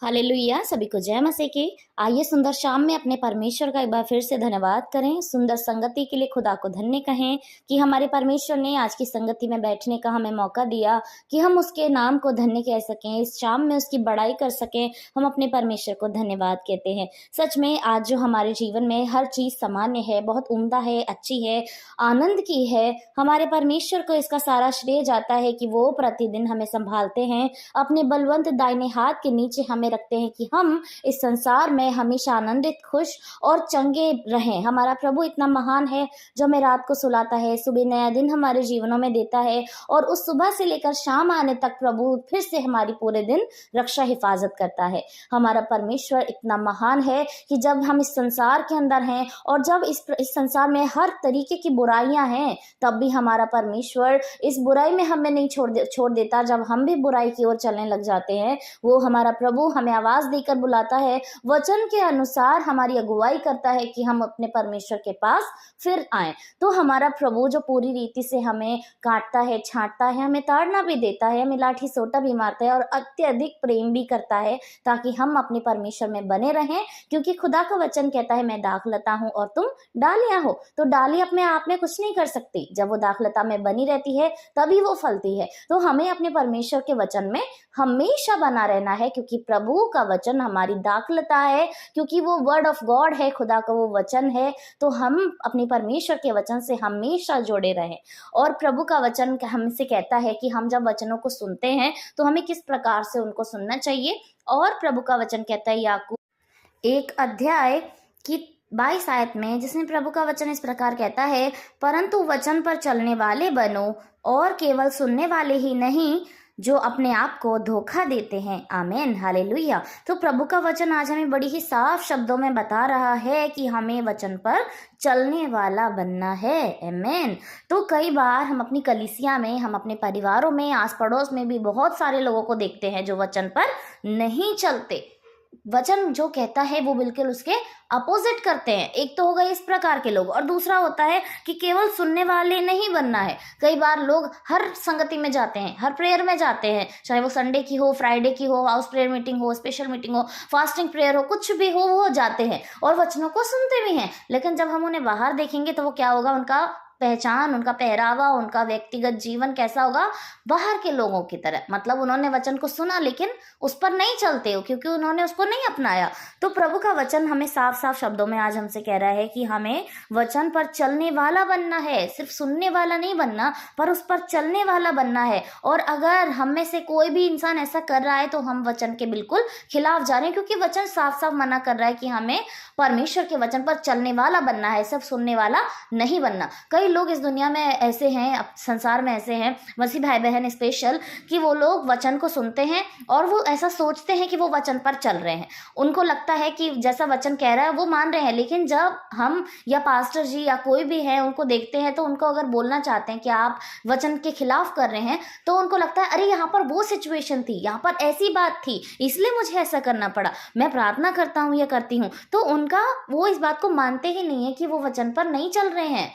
Hallelujah. सभी को जय मसीह की। आइए सुंदर शाम में अपने परमेश्वर का एक बार फिर से धन्यवाद करें। सुंदर संगति के लिए खुदा को धन्य कहें कि हमारे परमेश्वर ने आज की संगति में बैठने का हमें मौका दिया कि हम उसके नाम को धन्य कह सकें, इस शाम में उसकी बड़ाई कर सकें। हम अपने परमेश्वर को धन्यवाद कहते हैं। सच में आज जो हमारे जीवन में हर चीज सामान्य है, बहुत उम्दा है, अच्छी है, आनंद की है, हमारे परमेश्वर को इसका सारा श्रेय जाता है कि वो प्रतिदिन हमें संभालते हैं, अपने बलवंत दाहिने हाथ के नीचे हमें रखते हैं कि हम इस संसार में हमेशा आनंदित, खुश और चंगे रहें। हमारा प्रभु इतना महान है जो हमें रात को सुलाता है, सुबह नया दिन हमारे जीवनों में देता है और उस सुबह से लेकर शाम आने तक प्रभु फिर से हमारी पूरे दिन रक्षा हिफाजत करता है। हमारा परमेश्वर इतना महान है कि जब हम इस संसार के अंदर हैं और जब इस संसार में हर तरीके की बुराइयां हैं, तब भी हमारा परमेश्वर इस बुराई में हमें नहीं छोड़ देता। जब हम भी बुराई की ओर चलने लग जाते हैं, वो हमारा प्रभु हमें आवाज देकर बुलाता है, वचन के अनुसार हमारी अगुवाई करता है कि हम अपने परमेश्वर के पास फिर आए। तो हमारा प्रभु जो पूरी रीति से हमें काटता है, छांटता है, हमें ताड़ना भी देता है, हमें लाठी सोटा भी मारता है और अत्यधिक प्रेम भी करता है ताकि हम अपने परमेश्वर में बने रहें। क्योंकि खुदा का वचन कहता है, मैं दाखलता हूँ और तुम डालियां हो। तो डाली अपने आप में कुछ नहीं कर सकती, जब वो दाखलता में बनी रहती है तभी वो फलती है। तो हमें अपने परमेश्वर के वचन में हमेशा बना रहना है, क्योंकि प्रभु का वचन हमारी दाखलता है, क्योंकि वो वर्ड ऑफ गॉड है, खुदा का वो वचन है। तो हम अपने परमेश्वर के वचन से हमेशा जुड़े रहें। और प्रभु का वचन हमसे कहता है कि हम जब वचनों को सुनते हैं तो हमें किस प्रकार से उनको सुनना चाहिए। और प्रभु का वचन कहता है याकूब 1 की 22 आयत में, जिसमें प्रभु का वचन इस प्रकार कहता है, परंतु वचन पर चलने वाले बनो और केवल सुनने वाले ही नहीं जो अपने आप को धोखा देते हैं। आमीन, हालेलुया। तो प्रभु का वचन आज हमें बड़ी ही साफ शब्दों में बता रहा है कि हमें वचन पर चलने वाला बनना है। आमीन। तो कई बार हम अपनी कलीसिया में, हम अपने परिवारों में, आस पड़ोस में भी बहुत सारे लोगों को देखते हैं जो वचन पर नहीं चलते। वचन जो कहता है वो बिल्कुल उसके अपोजिट करते हैं। एक तो हो गए इस प्रकार के लोग, और दूसरा होता है कि केवल सुनने वाले नहीं बनना है। कई बार लोग हर संगति में जाते हैं, हर प्रेयर में जाते हैं, चाहे वो संडे की हो, फ्राइडे की हो, हाउस प्रेयर मीटिंग हो, स्पेशल मीटिंग हो, फास्टिंग प्रेयर हो, कुछ भी हो, वो जाते हैं और वचनों को सुनते भी हैं। लेकिन जब हम उन्हें बाहर देखेंगे तो वो क्या होगा, उनका पहचान, उनका पहरावा, उनका व्यक्तिगत जीवन कैसा होगा, बाहर के लोगों की तरह। मतलब उन्होंने वचन को सुना लेकिन उस पर नहीं चलते हो, क्योंकि उन्होंने उसको नहीं अपनाया। तो प्रभु का वचन हमें साफ साफ शब्दों में आज हमसे कह रहा है कि हमें वचन पर चलने वाला बनना है, सिर्फ सुनने वाला नहीं बनना, पर उस पर चलने वाला बनना है। और अगर हम में से कोई भी इंसान ऐसा कर रहा है तो हम वचन के बिल्कुल खिलाफ जा रहे हैं, क्योंकि वचन साफ साफ मना कर रहा है कि हमें परमेश्वर के वचन पर चलने वाला बनना है, सिर्फ सुनने वाला नहीं बनना। कई लोग इस दुनिया में ऐसे हैं, संसार में ऐसे हैं, मसीह भाई बहन स्पेशल, कि वो लोग वचन को सुनते हैं और वो ऐसा सोचते हैं कि वो वचन पर चल रहे हैं। उनको लगता है कि जैसा वचन कह रहा है वो मान रहे हैं। लेकिन जब हम या पास्टर जी या कोई भी है उनको देखते हैं तो उनको अगर बोलना चाहते हैं कि आप वचन के खिलाफ कर रहे हैं, तो उनको लगता है अरे यहाँ पर वो सिचुएशन थी, यहाँ पर ऐसी बात थी, इसलिए मुझे ऐसा करना पड़ा, मैं प्रार्थना करता हूँ या करती हूँ। तो उनका वो इस बात को मानते ही नहीं है कि वो वचन पर नहीं चल रहे हैं।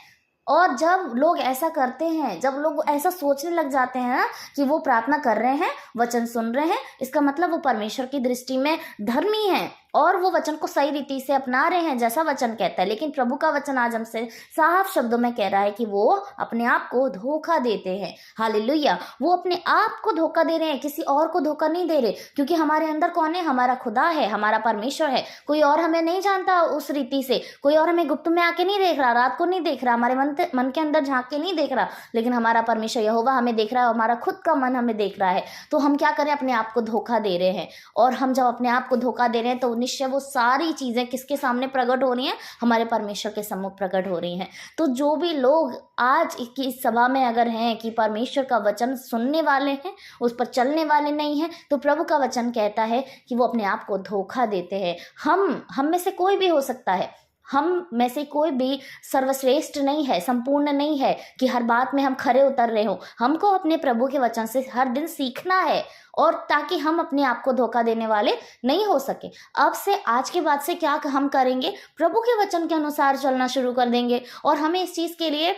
और जब लोग ऐसा करते हैं, जब लोग ऐसा सोचने लग जाते हैं ना कि वो प्रार्थना कर रहे हैं, वचन सुन रहे हैं, इसका मतलब वो परमेश्वर की दृष्टि में धर्मी हैं और वो वचन को सही रीति से अपना रहे हैं जैसा वचन कहता है। लेकिन प्रभु का वचन आज हमसे साफ शब्दों में कह रहा है कि वो अपने आप को धोखा देते हैं। हालेलुया। वो अपने आप को धोखा दे रहे हैं, किसी और को धोखा नहीं दे रहे। क्योंकि हमारे अंदर कौन है? हमारा खुदा है, हमारा परमेश्वर है। कोई और हमें नहीं जानता उस रीति से, कोई और हमें गुप्त में आके नहीं देख रहा, रात को नहीं देख रहा, हमारे मन के अंदर झांक के नहीं देख रहा। लेकिन हमारा परमेश्वर यहोवा हमें देख रहा है, हमारा खुद का मन हमें देख रहा है। तो हम क्या करें? अपने आप को धोखा दे रहे हैं। और हम जब अपने आप को धोखा दे रहे हैं तो निश्चय वो सारी चीजें किसके सामने प्रकट हो रही हैं? हमारे परमेश्वर के सम्मुख प्रकट हो रही हैं। तो जो भी लोग आज की इस सभा में अगर हैं कि परमेश्वर का वचन सुनने वाले हैं, उस पर चलने वाले नहीं हैं, तो प्रभु का वचन कहता है कि वो अपने आप को धोखा देते हैं। हम में से कोई भी हो सकता है, हम में से कोई भी सर्वश्रेष्ठ नहीं है, संपूर्ण नहीं है कि हर बात में हम खरे उतर रहे हो। हमको अपने प्रभु के वचन से हर दिन सीखना है, और ताकि हम अपने आप को धोखा देने वाले नहीं हो सके। अब से, आज के बाद से क्या हम करेंगे? प्रभु के वचन के अनुसार चलना शुरू कर देंगे। और हमें इस चीज के लिए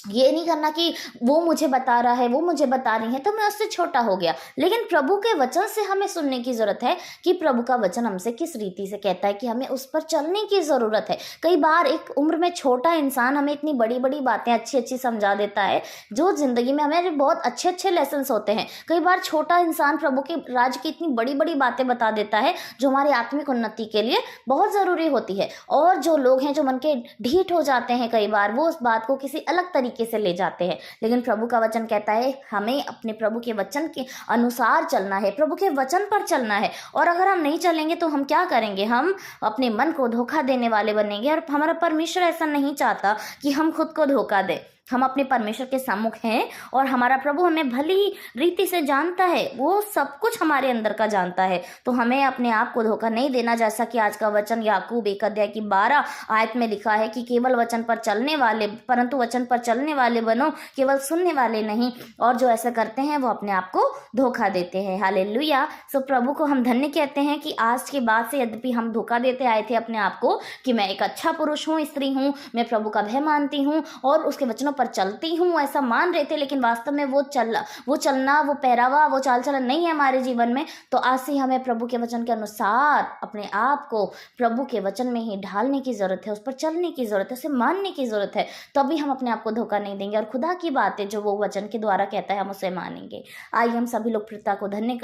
ये नहीं करना कि वो मुझे बता रहा है, वो मुझे बता रही है तो मैं उससे छोटा हो गया। लेकिन प्रभु के वचन से हमें सुनने की ज़रूरत है कि प्रभु का वचन हमसे किस रीति से कहता है कि हमें उस पर चलने की ज़रूरत है। कई बार एक उम्र में छोटा इंसान हमें इतनी बड़ी-बड़ी बातें अच्छी-अच्छी समझा देता है, जो ज़िंदगी में हमें बहुत अच्छे-अच्छे लेसन्स होते हैं। कई बार छोटा इंसान प्रभु के राज की इतनी बड़ी-बड़ी बातें बता देता है, जो हमारी आत्मिक उन्नति के लिए बहुत ज़रूरी होती है। और जो लोग हैं, जो मन के ढीठ हो जाते हैं कई बार, वो उस बात को किसी अलग तरीके से ले जाते हैं। लेकिन प्रभु का वचन कहता है हमें अपने प्रभु के वचन के अनुसार चलना है, प्रभु के वचन पर चलना है। और अगर हम नहीं चलेंगे तो हम क्या करेंगे? हम अपने मन को धोखा देने वाले बनेंगे। और हमारा परमेश्वर ऐसा नहीं चाहता कि हम खुद को धोखा दें। हम अपने परमेश्वर के सम्मुख हैं और हमारा प्रभु हमें भली रीति से जानता है, वो सब कुछ हमारे अंदर का जानता है। तो हमें अपने आप को धोखा नहीं देना, जैसा कि आज का वचन याकूब 1 अध्याय की 12 आयत में लिखा है कि केवल वचन पर चलने वाले, परंतु वचन पर चलने वाले बनो, केवल सुनने वाले नहीं। और जो ऐसा करते हैं वो अपने आप को धोखा देते हैं। हालेलुया। सो प्रभु को हम धन्य कहते हैं कि आज के बाद से यद्यपि हम धोखा देते आए थे अपने आप को कि मैं एक अच्छा पुरुष हूँ, स्त्री हूँ, मैं प्रभु का भय मानती हूँ और उसके वचनों पर चलती हूँ, ऐसा मान रहे थे, लेकिन वास्तव में वो चलना, वो पहरावा, वो चाल चलन नहीं है हमारे जीवन में। तो आज से हमें प्रभु के वचन के अनुसार अपने आप को प्रभु के वचन में ही ढालने की जरूरत है, उस पर चलने की जरूरत है, उसे मानने की जरूरत है। तभी हम अपने आप को धोखा नहीं देंगे और खुदा की बातें जो वो वचन के द्वारा कहता है हम उसे मानेंगे। आइए हम सभी लोग पिता को धन्य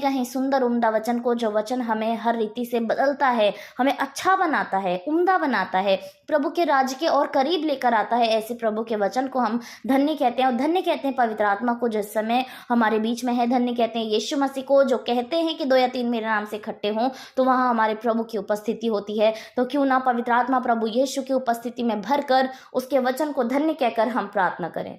कहें सुंदर उम्दा वचन को, जो वचन हमें हर रीति से बदलता है, हमें अच्छा बनाता है, उम्दा बनाता है, प्रभु के राज्य के और करीब लेकर आता है। ऐसे प्रभु के वचन को हम धन्य कहते हैं। और धन्य कहते हैं पवित्र आत्मा को जो इस समय हमारे बीच में है। धन्य कहते हैं यीशु मसीह को, जो कहते हैं कि 2 या 3 मेरे नाम से इकट्ठे हों तो वहां हमारे प्रभु की उपस्थिति होती है। तो क्यों ना पवित्र आत्मा प्रभु यीशु की उपस्थिति में भरकर उसके वचन को धन्य कहकर हम प्रार्थना करें।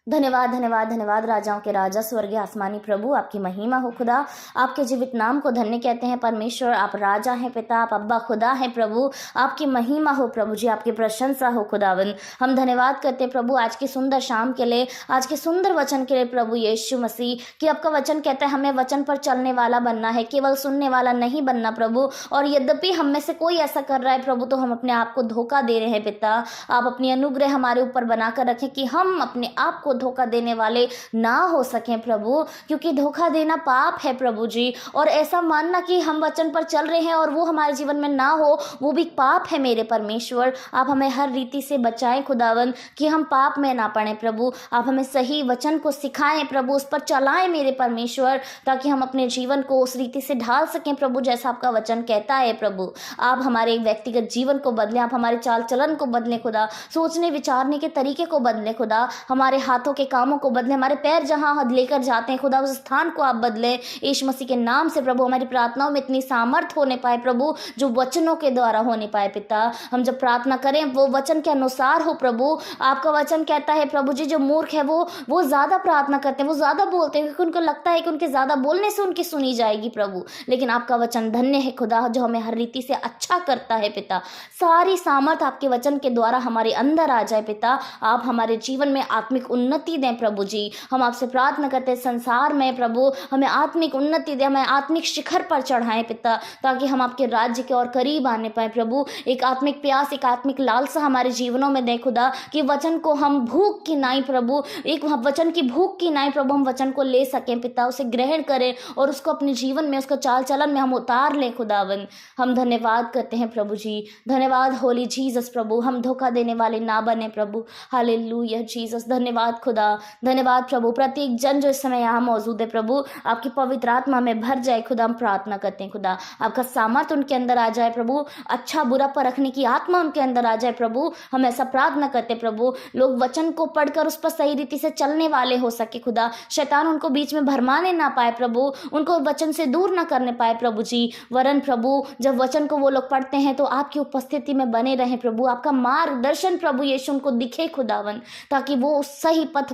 धन्यवाद धन्यवाद धन्यवाद राजाओं के राजा, स्वर्गीय आसमानी प्रभु, आपकी महिमा हो खुदा। आपके जीवित नाम को धन्य कहते हैं परमेश्वर। आप राजा हैं पिता, आप अब्बा खुदा हैं प्रभु। आपकी महिमा हो प्रभु जी, आपकी प्रशंसा हो खुदावन। हम धन्यवाद करते हैं प्रभु आज की सुंदर शाम के लिए, आज के सुंदर वचन के लिए प्रभु यीशु मसीह, कि आपका वचन कहता है हमें वचन पर चलने वाला बनना है, केवल सुनने वाला नहीं बनना प्रभु। और यद्यपि हम में से कोई ऐसा कर रहा है प्रभु, तो हम अपने आप को धोखा दे रहे हैं पिता। आप अपनी अनुग्रह हमारे ऊपर बनाकर रखें कि हम अपने आप को धोखा देने वाले ना हो सकें प्रभु, क्योंकि धोखा देना पाप है प्रभु जी। और ऐसा मानना कि हम वचन पर चल रहे हैं और वो हमारे जीवन में ना हो, वो भी पाप है मेरे परमेश्वर। आप हमें हर रीति से बचाएं खुदावन, कि हम पाप में ना पड़े प्रभु। आप हमें सही वचन को सिखाएं प्रभु, उस पर चलाएं मेरे परमेश्वर, ताकि हम अपने जीवन को उस रीति से ढाल सकें प्रभु जैसा आपका वचन कहता है प्रभु। आप हमारे व्यक्तिगत जीवन को बदलें, आप हमारे चाल चलन को बदलें खुदा, सोचने विचारने के तरीके को बदलें खुदा, हमारे हाथों के कामों को बदलें, हमारे पैर जहां लेकर जाते हैं खुदा उस स्थान को आप बदलें यीशु मसीह के नाम से प्रभु। हमारी प्रार्थनाओं में इतनी सामर्थ होने पाए प्रभु, जो वचनों के द्वारा होने पाए पिता। हम जब प्रार्थना करें वो वचन के अनुसार हो प्रभु। आपका वचन कहता है प्रभु जी, जो मूर्ख है वो ज्यादा प्रार्थना करते हैं, वो ज्यादा बोलते हैं, क्योंकि उनको लगता है कि उनके ज्यादा बोलने से उनकी सुनी जाएगी प्रभु। लेकिन आपका वचन धन्य है खुदा, जो हमें हर रीति से अच्छा करता है पिता। सारी सामर्थ आपके वचन के द्वारा हमारे अंदर आ जाए पिता। आप हमारे जीवन में आत्मिक उन्नति दें प्रभु जी। हम आपसे प्रार्थना करते हैं संसार में प्रभु हमें आत्मिक उन्नति दे, हमें आत्मिक शिखर पर चढ़ाएं पिता, ताकि हम आपके राज्य के और करीब आने पाए प्रभु। एक आत्मिक प्यास, एक आत्मिक लालसा हमारे जीवनों में दे खुदा, कि वचन को हम भूख की नाई प्रभु, एक वचन की भूख की नाई प्रभु, हम वचन को ले सकें पिता, उसे ग्रहण करें और उसको अपने जीवन में, उसका चाल चलन में हम उतार लें खुदावन। हम धन्यवाद करते हैं प्रभु जी। धन्यवाद होली जीसस प्रभु, हम धोखा देने वाले ना बने प्रभु। Hallelujah Jesus. धन्यवाद खुदा, धन्यवाद प्रभु। प्रत्येक जन जो इस समय यहाँ मौजूद है प्रभु, आपकी पवित्र आत्मा में भर जाए खुदा। हम प्रार्थना करते हैं खुदा, आपका सामर्थ उनके अंदर आ जाए प्रभु, अच्छा बुरा परखने की आत्मा उनके अंदर आ जाए प्रभु। हम ऐसा प्रार्थना करते हैं प्रभु, लोग वचन को पढ़कर उस पर सही रीति से चलने वाले हो सके खुदा। शैतान उनको बीच में भरमाने ना पाए प्रभु, उनको वचन से दूर ना करने पाए प्रभु जी। वरन प्रभु जब वचन को वो लोग पढ़ते हैं तो आपकी उपस्थिति में बने रहें प्रभु। आपका मार्गदर्शन प्रभु यीशु उनको दिखे खुदावन, ताकि वो सही पथ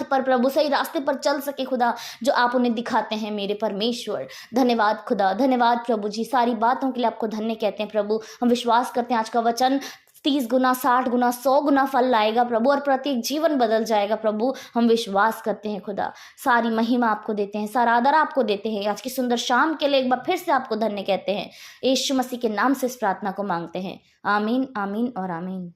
पर प्रभु, सही रास्ते पर चल सके खुदा, जो आप उन्हें दिखाते हैं मेरे परमेश्वर। धन्यवाद खुदा, धन्यवाद प्रभु जी। सारी बातों के लिए आपको धन्य कहते हैं प्रभु। हम विश्वास करते हैं आज का वचन 30 गुना, 60 गुना, 100 गुना फल लाएगा प्रभु, और प्रत्येक जीवन बदल जाएगा प्रभु। हम विश्वास करते हैं खुदा। सारी महिमा आपको देते हैं, सारा आदर आपको देते हैं। आज की सुंदर शाम के लिए एक बार फिर से आपको धन्य कहते हैं। यीशु मसीह के नाम से इस प्रार्थना को मांगते हैं। आमीन, आमीन और आमीन।